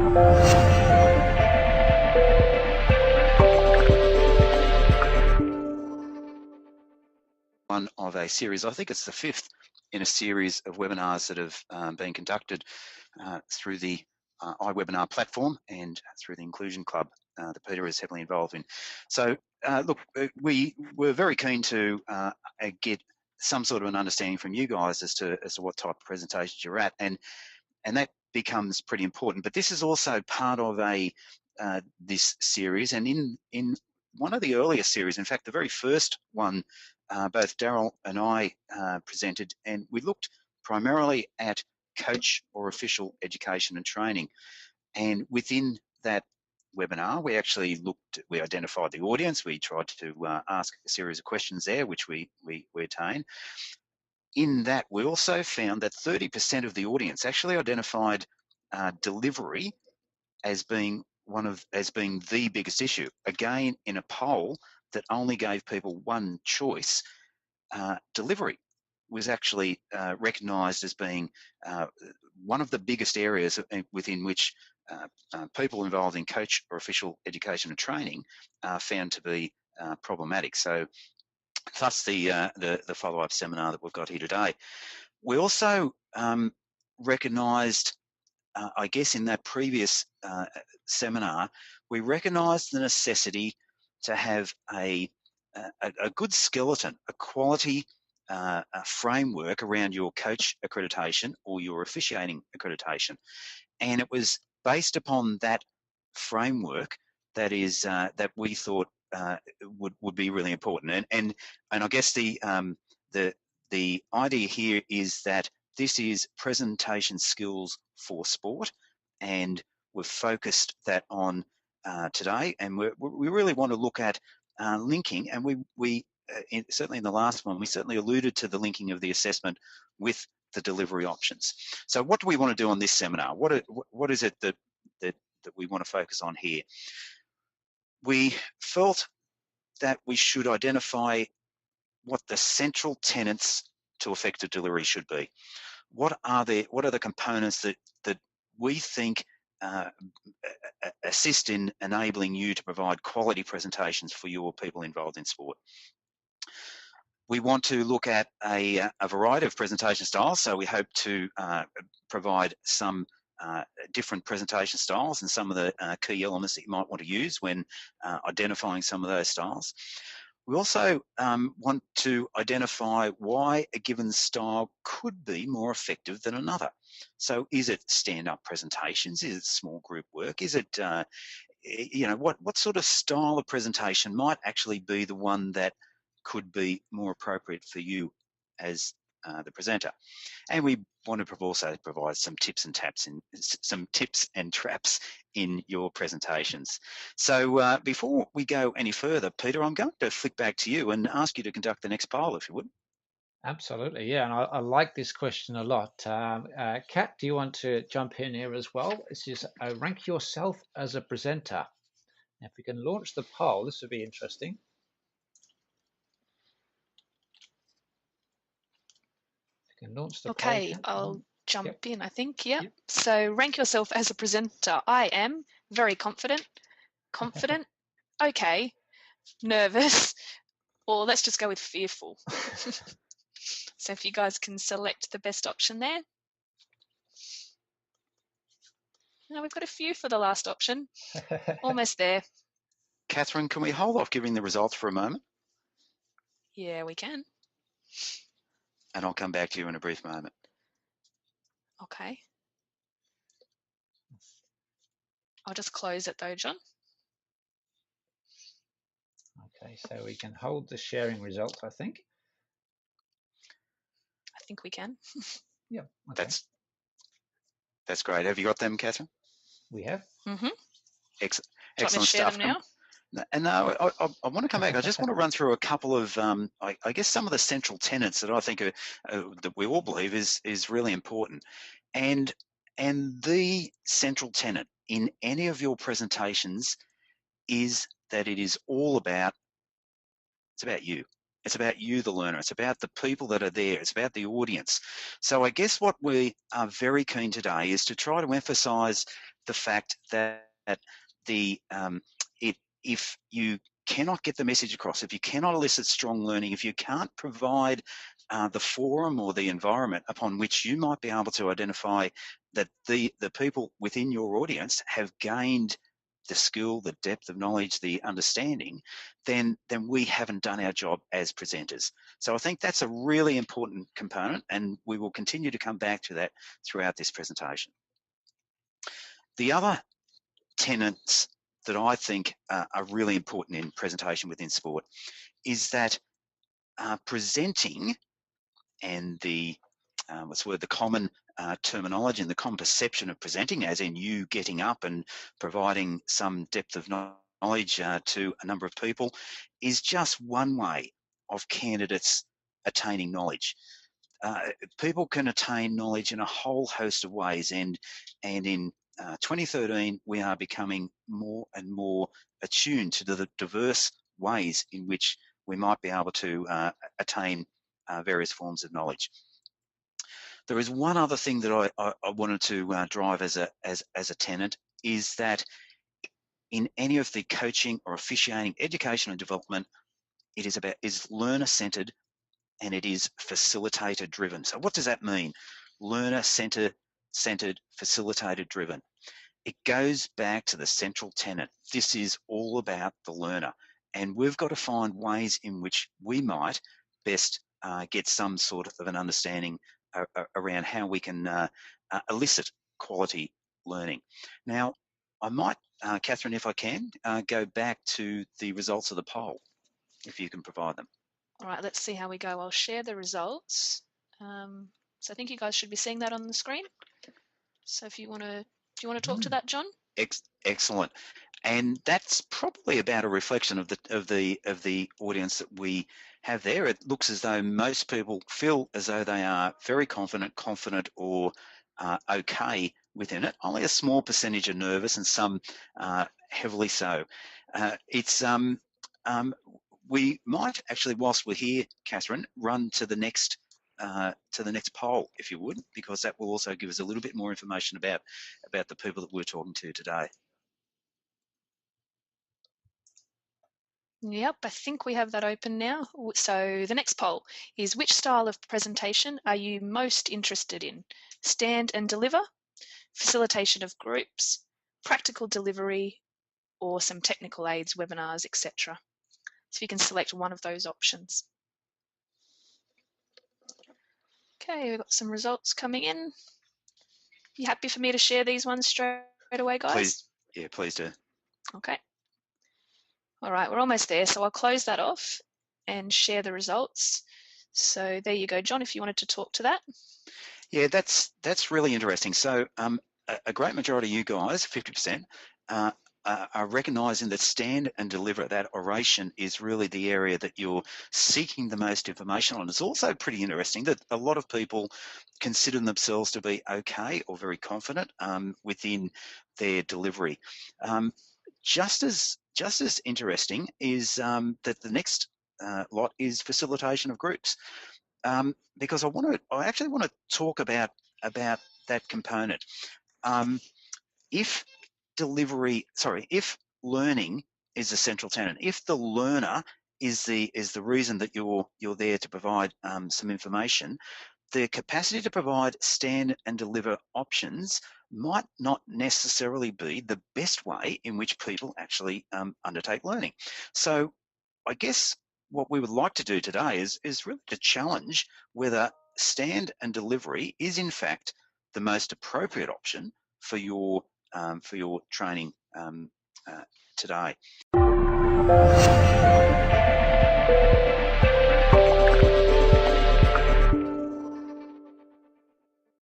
One of a series, I think it's the 5th in a series of webinars that have been conducted through the iWebinar platform and through the Inclusion Club that Peter is heavily involved in. So look, we were very keen to get some sort of an understanding from you guys as to what type of presentations you're at, and that becomes pretty important. But this is also part of this series, and in one of the earlier series, in fact, the very first one, both Daryl and I presented, and we looked primarily at coach or official education and training. And within that webinar, we identified the audience. We tried to ask a series of questions there, which we attained. In that, we also found that 30% of the audience actually identified delivery as being the biggest issue. Again, in a poll that only gave people one choice, delivery was actually recognised as being one of the biggest areas within which people involved in coach or official education and training are found to be problematic. So, thus the follow-up seminar that we've got here today. We also recognised, I guess, in that previous seminar, we recognised the necessity to have a good skeleton, a quality a framework around your coach accreditation or your officiating accreditation, and it was based upon that framework that we thought would be really important. And I guess the idea here is that this is presentation skills for sport, and we've focused that on today, and we really want to look at linking, and we certainly in the last one, we certainly alluded to the linking of the assessment with the delivery options. So what do we want to do on this seminar? What is it that we want to focus on here? We felt that we should identify what the central tenets to effective delivery should be. What are the components that we think assist in enabling you to provide quality presentations for your people involved in sport? We want to look at a variety of presentation styles, so we hope to provide some different presentation styles and some of the key elements that you might want to use when identifying some of those styles. We also want to identify why a given style could be more effective than another. So is it stand-up presentations? Is it small group work? Is it, what sort of style of presentation might actually be the one that could be more appropriate for you as the presenter? And we want to also provide some tips and traps in your presentations. So before we go any further, Peter, I'm going to flick back to you and ask you to conduct the next poll, if you would. Absolutely, yeah, and I like this question a lot. Kat, do you want to jump in here as well? This is rank yourself as a presenter. Now, if we can launch the poll, this would be interesting. Can launch the okay, poll. I'll jump in, I think. Yep. Yep. So rank yourself as a presenter. I am very confident, okay, nervous, or let's just go with fearful. So if you guys can select the best option there. Now we've got a few for the last option. Almost there. Catherine, can we hold off giving the results for a moment? Yeah, we can. And I'll come back to you in a brief moment. Okay. I'll just close it though, John. Okay, so we can hold the sharing results, I think. I think we can. Yeah. Okay. That's great. Have you got them, Catherine? We have. Mm-hmm. Excellent stuff. Them now? And now I want to come back. I just want to run through a couple of, I guess, some of the central tenets that I think that we all believe is really important. And the central tenet in any of your presentations is that it is all about, it's about you. It's about you, the learner. It's about the people that are there. It's about the audience. So I guess what we are very keen today is to try to emphasise the fact that if you cannot get the message across, if you cannot elicit strong learning, if you can't provide the forum or the environment upon which you might be able to identify that the people within your audience have gained the skill, the depth of knowledge, the understanding, then we haven't done our job as presenters. So I think that's a really important component, and we will continue to come back to that throughout this presentation. The other tenets that I think are really important in presentation within sport is that presenting and the common terminology and the common perception of presenting, as in you getting up and providing some depth of knowledge to a number of people, is just one way of candidates attaining knowledge. People can attain knowledge in a whole host of ways, and in 2013 we are becoming more and more attuned to the diverse ways in which we might be able to attain various forms of knowledge. There is one other thing that I wanted to drive as a tenet, is that in any of the coaching or officiating, education and development, it is learner-centered and it is facilitator driven. So what does that mean? Learner-centered, facilitator driven. It goes back to the central tenet. This is all about the learner, and we've got to find ways in which we might best get some sort of an understanding around how we can elicit quality learning. Now, I might, Catherine, if I can, go back to the results of the poll, if you can provide them. All right, let's see how we go. I'll share the results. So I think you guys should be seeing that on the screen. So if you want to talk to that, John? Excellent. And that's probably about a reflection of the audience that we have there. It looks as though most people feel as though they are very confident or okay within it. Only a small percentage are nervous, and some heavily so. We might actually, whilst we're here, Catherine, run to the next poll, if you would, because that will also give us a little bit more information about the people that we're talking to today. Yep, I think we have that open now. So the next poll is, which style of presentation are you most interested in? Stand and deliver, facilitation of groups, practical delivery, or some technical aids, webinars, etc. So you can select one of those options. Okay, we've got some results coming in. You happy for me to share these ones straight away, guys? Please, yeah, please do. Okay. All right, we're almost there, so I'll close that off and share the results. So there you go, John, if you wanted to talk to that. Yeah, that's really interesting. So a great majority of you guys, 50%, are recognising that stand and deliver, that oration, is really the area that you're seeking the most information on. It's also pretty interesting that a lot of people consider themselves to be okay or very confident within their delivery. Just as interesting is that the next lot is facilitation of groups, because I actually want to talk about that component. If learning is the central tenet, if the learner is the reason that you're there to provide some information, the capacity to provide stand and deliver options might not necessarily be the best way in which people actually undertake learning. So I guess what we would like to do today is really to challenge whether stand and delivery is in fact the most appropriate option for your training today.